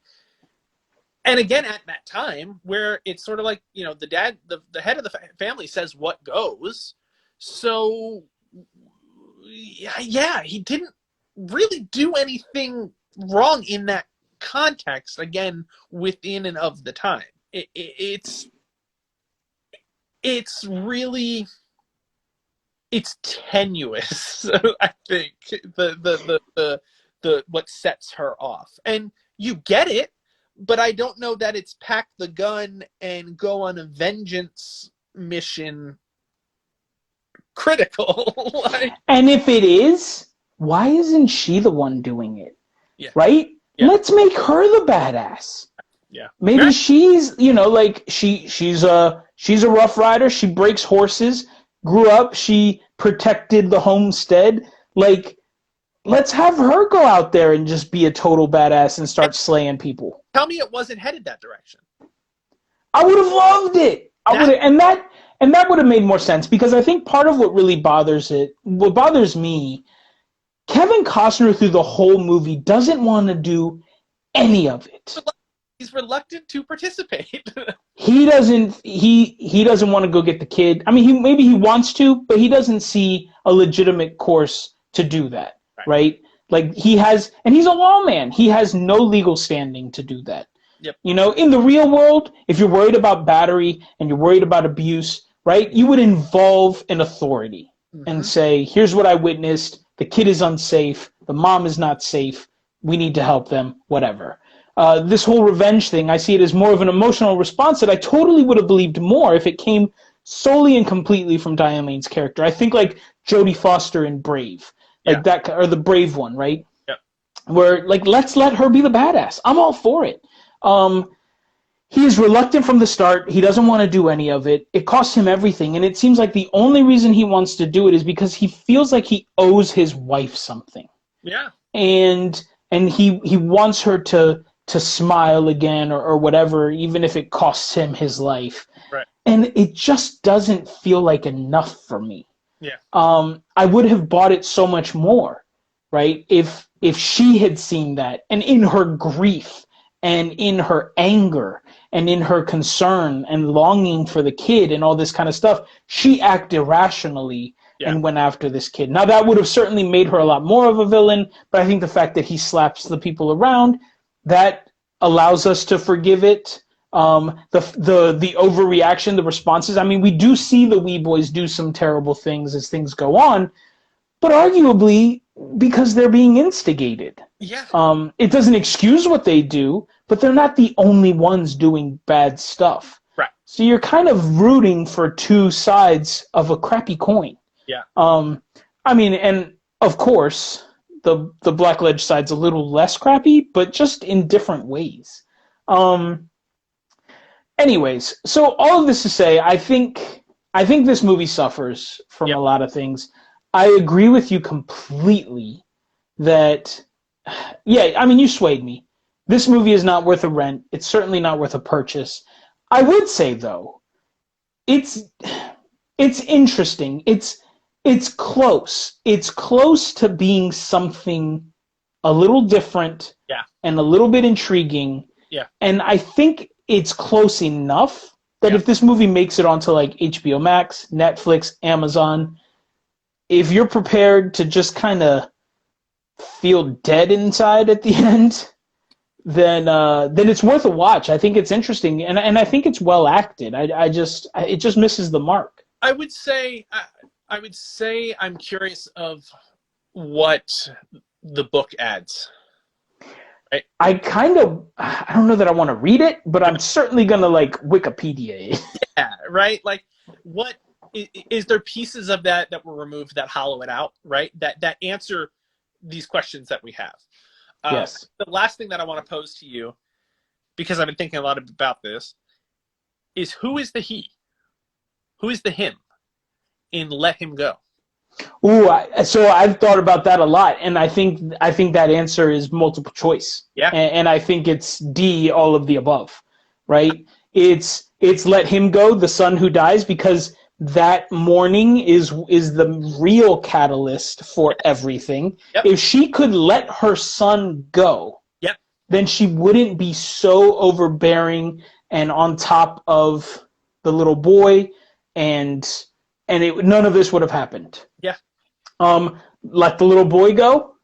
and again, at that time where it's sort of like, the dad, the head of the family says what goes. So yeah, he didn't really do anything wrong in that context, again, within and of the time. it's really, it's tenuous. I think the what sets her off, and you get it, but I don't know that it's pack the gun and go on a vengeance mission critical. Like, And if it is, why isn't she the one doing it? yeah, Right? yeah, Let's make her the badass. yeah, Maybe she's, like she's a rough rider. She breaks horses. Grew up. She protected the homestead. Like, let's have her go out there and just be a total badass and start slaying people. Tell me it wasn't headed that direction. I would have loved it. And that would have made more sense, because I think part of what really bothers me, Kevin Costner through the whole movie doesn't want to do any of it. He's reluctant to participate. He doesn't want to go get the kid. I mean, maybe he wants to, but he doesn't see a legitimate course to do that, right? Like, and he's a lawman. He has no legal standing to do that. Yep. In the real world, if you're worried about battery and you're worried about abuse, right, you would involve an authority and say, here's what I witnessed. The kid is unsafe. The mom is not safe. We need to help them, whatever. This whole revenge thing, I see it as more of an emotional response that I totally would have believed more if it came solely and completely from Diane Lane's character. I think like Jodie Foster in Brave, that, or the Brave one, right? Yeah. Where, like, let's let her be the badass. I'm all for it. He is reluctant from the start. He doesn't want to do any of it. It costs him everything, and it seems like the only reason he wants to do it is because he feels like he owes his wife something. Yeah. And he wants her to smile again or whatever, even if it costs him his life. Right. And it just doesn't feel like enough for me. Yeah. I would have bought it so much more, right? If she had seen that, and in her grief and in her anger and in her concern and longing for the kid and all this kind of stuff, she acted rationally and went after this kid. Now, that would have certainly made her a lot more of a villain, but I think the fact that he slaps the people around, that allows us to forgive it. The overreaction, the responses. I mean, we do see the wee boys do some terrible things as things go on, but arguably because they're being instigated. Yeah. It doesn't excuse what they do, but they're not the only ones doing bad stuff. Right. So you're kind of rooting for two sides of a crappy coin. Yeah. I mean, and of course, the Blackledge side's a little less crappy, but just in different ways. Anyways, so all of this to say, I think this movie suffers from a lot of things. I agree with you completely that, I mean, you swayed me. This movie is not worth a rent. It's certainly not worth a purchase. I would say, though, it's interesting. It's close. It's close to being something a little different and a little bit intriguing. Yeah. And I think it's close enough that if this movie makes it onto like HBO Max, Netflix, Amazon, if you're prepared to just kind of feel dead inside at the end, then it's worth a watch. I think it's interesting, and I think it's well acted. It just misses the mark. I would say I'm curious of what the book adds. Right? I don't know that I want to read it, but I'm certainly gonna like Wikipedia it. Yeah, right. Like, what is there pieces of that were removed that hollow it out, right? That answer these questions that we have. Yes. The last thing that I want to pose to you, because I've been thinking a lot about this, is who is the he? Who is the him in Let Him Go? Ooh, so I've thought about that a lot, and I think that answer is multiple choice. Yeah. And I think it's D, all of the above, right? It's Let Him Go, the son who dies, because that mourning is the real catalyst for everything. Yep. If she could let her son go, then she wouldn't be so overbearing and on top of the little boy, and none of this would have happened. Yeah. Let the little boy go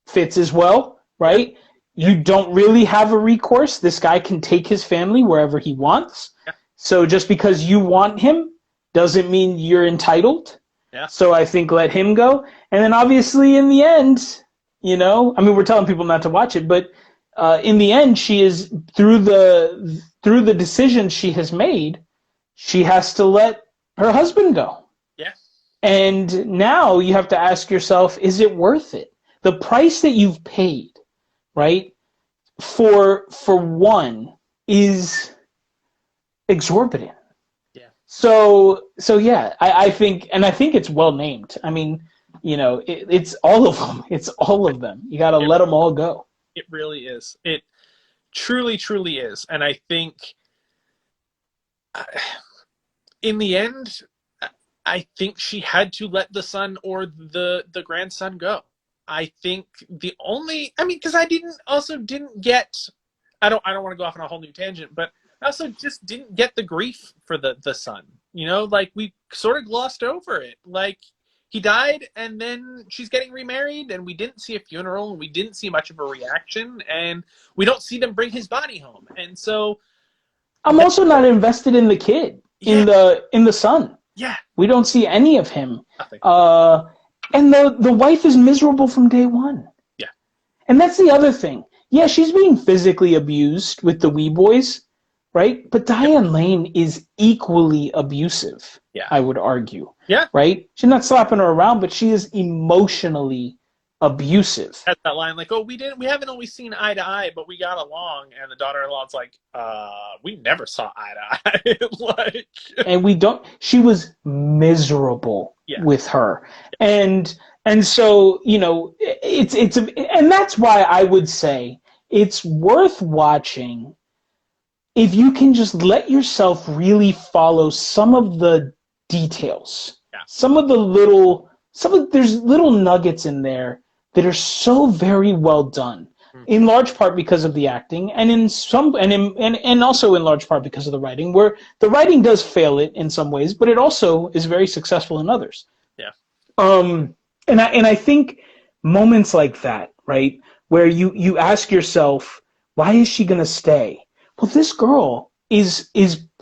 fits as well, right? You don't really have a recourse. This guy can take his family wherever he wants. Yeah. So just because you want him doesn't mean you're entitled. Yeah. So I think let him go. And then obviously in the end, you know, I mean, we're telling people not to watch it, but in the end, she is through the decision she has made, she has to let her husband go. Yeah. And now you have to ask yourself, is it worth it? The price that you've paid, right, for one is exorbitant. Yeah. So yeah, I think it's well named. I mean, you know, it's all of them. It's all of them. You got to let them all go. It really is. It truly, truly is. And I think in the end, I think she had to let the son or the grandson go. I think because I didn't get, I don't want to go off on a whole new tangent, but I also just didn't get the grief for the son. You know, like we sort of glossed over it. Like he died and then she's getting remarried and we didn't see a funeral and we didn't see much of a reaction and we don't see them bring his body home. And so I'm also not invested in the kid, in the son. Yeah. We don't see any of him. Nothing. And the wife is miserable from day one. Yeah. And that's the other thing. Yeah, she's being physically abused with the wee boys, right? But Diane Lane is equally abusive, I would argue. Yeah. Right? She's not slapping her around, but she is emotionally abusive. That's that line like, oh, we haven't always seen eye to eye, but we got along. And the daughter-in-law's like, we never saw eye to eye. Like, and she was miserable with her. And so, you know, and that's why I would say it's worth watching if you can just let yourself really follow some of the details. Yeah. There's little nuggets in there that are so very well done, in large part because of the acting, and and also in large part because of the writing, where the writing does fail it in some ways, but it also is very successful in others. Yeah. And I think moments like that, right, where you ask yourself, why is she gonna stay? Well, this girl is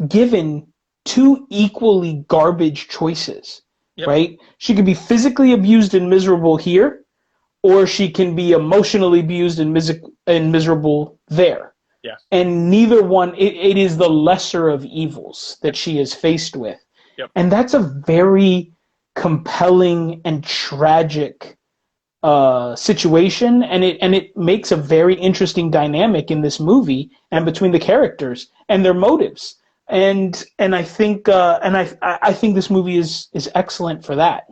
given two equally garbage choices, right? She could be physically abused and miserable here, or she can be emotionally abused and miserable there. Yeah. And neither one, it is the lesser of evils that she is faced with. Yep. And that's a very compelling and tragic situation, and it makes a very interesting dynamic in this movie and between the characters and their motives. And I think I think this movie is excellent for that.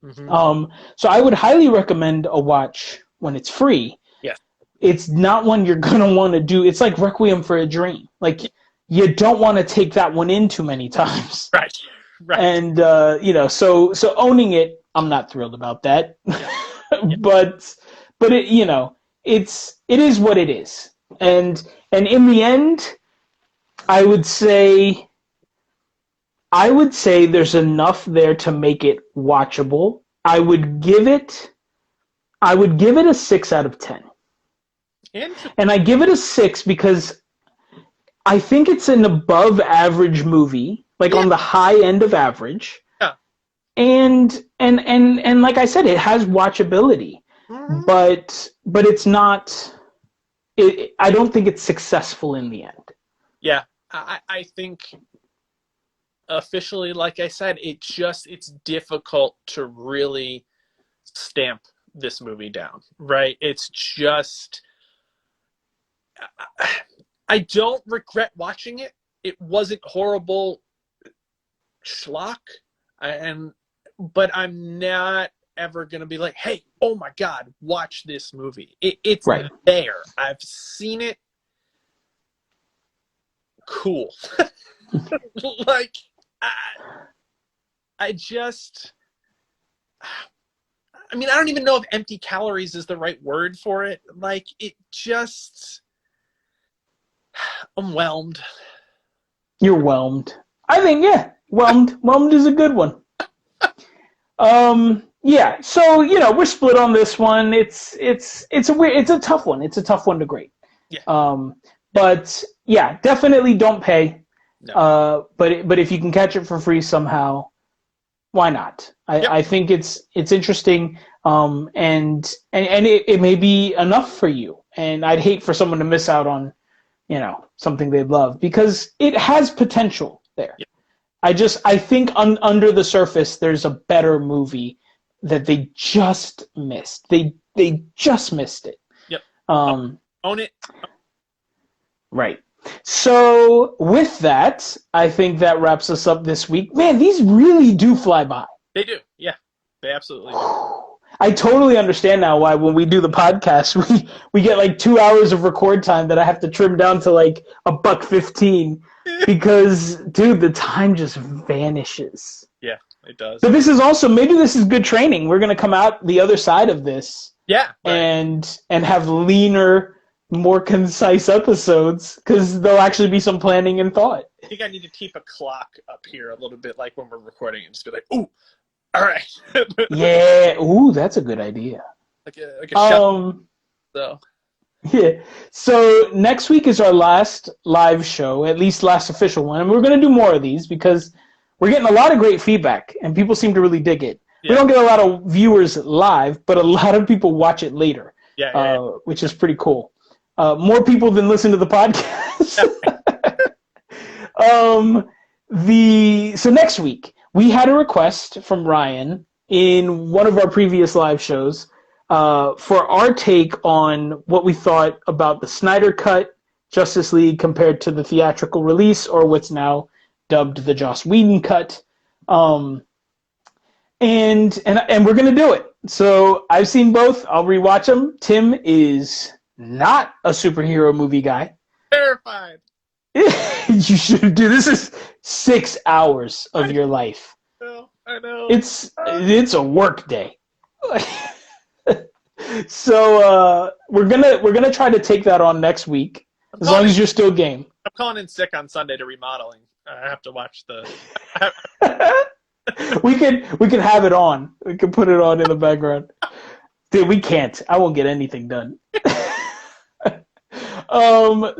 Mm-hmm. So I would highly recommend a watch when it's free. Yeah. It's not one you're gonna want to do. It's like Requiem for a Dream. Like, you don't want to take that one in too many times. Right. Right. And you know, so owning it, I'm not thrilled about that. Yeah. but it, you know, it is what it is. And in the end, I would say there's enough there to make it watchable. I would give it a 6 out of 10. And I give it a 6 because I think it's an above average movie, like on the high end of average. Yeah. And like I said, it has watchability. Mm-hmm. But it's not, I don't think it's successful in the end. Yeah. I think officially, like I said, it's difficult to really stamp this movie down, right? It's just, I don't regret watching it. It wasn't horrible schlock, but I'm not ever gonna be like, hey, oh my god, watch this movie. It's right there. I've seen it. Cool. Like, I mean, I don't even know if empty calories is the right word for it. Like, it just, I'm whelmed. You're whelmed. I think, yeah, whelmed is a good one. Yeah, so we're split on this one. It's a tough one. It's a tough one to grade. Yeah. But yeah, definitely don't pay. No. But if you can catch it for free somehow, why not? Yep. I think it's interesting. And it may be enough for you. And I'd hate for someone to miss out on, something they'd love because it has potential there. Yep. I think under the surface, there's a better movie that they just missed. They just missed it. Yep. Own it. Right. So with that, I think that wraps us up this week. Man, these really do fly by. They do. Yeah, they absolutely do. I totally understand now why when we do the podcast, we get like 2 hours of record time that I have to trim down to like $1.15 because, dude, the time just vanishes. Yeah, it does. But this is also, maybe this is good training. We're going to come out the other side of this. Yeah. Right. And have leaner, more concise episodes because there'll actually be some planning and thought. I think I need to keep a clock up here a little bit like when we're recording and just be like, ooh, all right. Yeah. Ooh, that's a good idea. Like a shot. So. Yeah. So next week is our last live show, at least last official one. And we're going to do more of these because we're getting a lot of great feedback and people seem to really dig it. Yeah. We don't get a lot of viewers live, but a lot of people watch it later, which is pretty cool. More people than listen to the podcast. So next week, we had a request from Ryan in one of our previous live shows for our take on what we thought about the Snyder Cut Justice League compared to the theatrical release, or what's now dubbed the Joss Whedon Cut. And we're going to do it. So I've seen both. I'll rewatch them. Tim is not a superhero movie guy. Terrified. You should do. This is 6 hours of your life. I know. It's a work day. So we're gonna try to take that on next week, as long as you're still game. I'm calling in sick on Sunday to remodeling. I have to watch the. We could have it on. We can put it on in the background. Dude, we can't. I won't get anything done.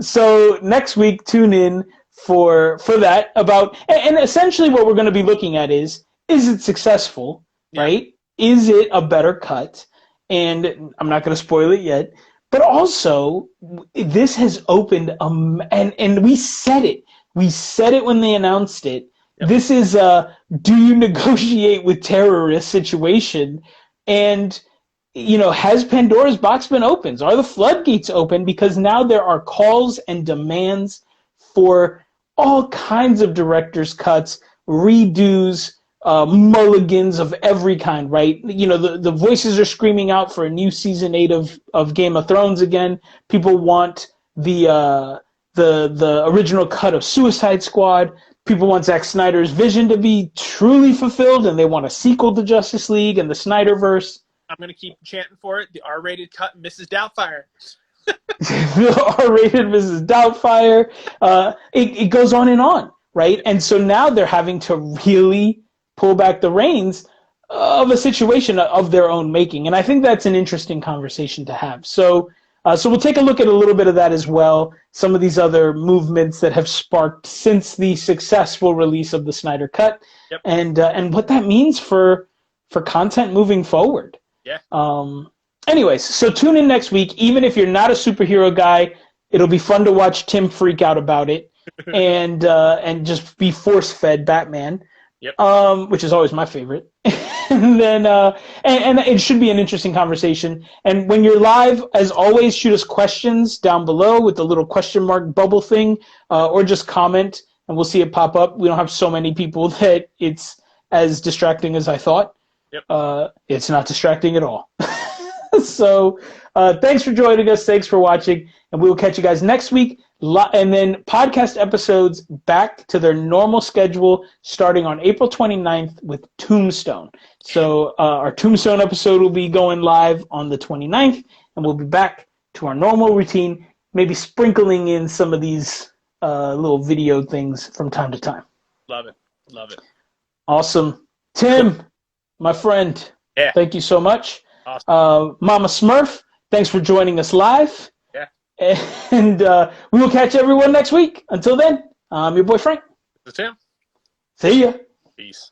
So next week, tune in for that and essentially what we're going to be looking at is it successful, right? Is it a better cut? And I'm not going to spoil it yet, but also this has opened and we said it. We said it when they announced it. Yep. This is a do you negotiate with terrorists situation, and has Pandora's box been opened? Are the floodgates open? Because now there are calls and demands for all kinds of director's cuts, redos, mulligans of every kind, right? The voices are screaming out for a new season 8 of Game of Thrones again. People want the original cut of Suicide Squad. People want Zack Snyder's vision to be truly fulfilled, and they want a sequel to Justice League and the Snyderverse. I'm going to keep chanting for it. The R-rated cut, Mrs. Doubtfire. The R-rated Mrs. Doubtfire. It goes on and on, right? And so now they're having to really pull back the reins of a situation of their own making. And I think that's an interesting conversation to have. So we'll take a look at a little bit of that as well. Some of these other movements that have sparked since the successful release of the Snyder Cut, and what that means for content moving forward. Yeah. Anyways, so tune in next week. Even if you're not a superhero guy, it'll be fun to watch Tim freak out about it and just be force-fed Batman. Yep. Which is always my favorite. And then and it should be an interesting conversation. And when you're live, as always, shoot us questions down below with the little question mark bubble thing, or just comment and we'll see it pop up. We don't have so many people that it's as distracting as I thought. Yep. It's not distracting at all. So thanks for joining us. Thanks for watching. And we will catch you guys next week. And then podcast episodes back to their normal schedule starting on April 29th with Tombstone. So our Tombstone episode will be going live on the 29th, and we'll be back to our normal routine, maybe sprinkling in some of these little video things from time to time. Love it. Love it. Awesome. Tim, my friend, Yeah. Thank you so much. Awesome. Mama Smurf, thanks for joining us live. Yeah. And we will catch everyone next week. Until then, I'm your boy Frank. This is Tim. See ya. Peace.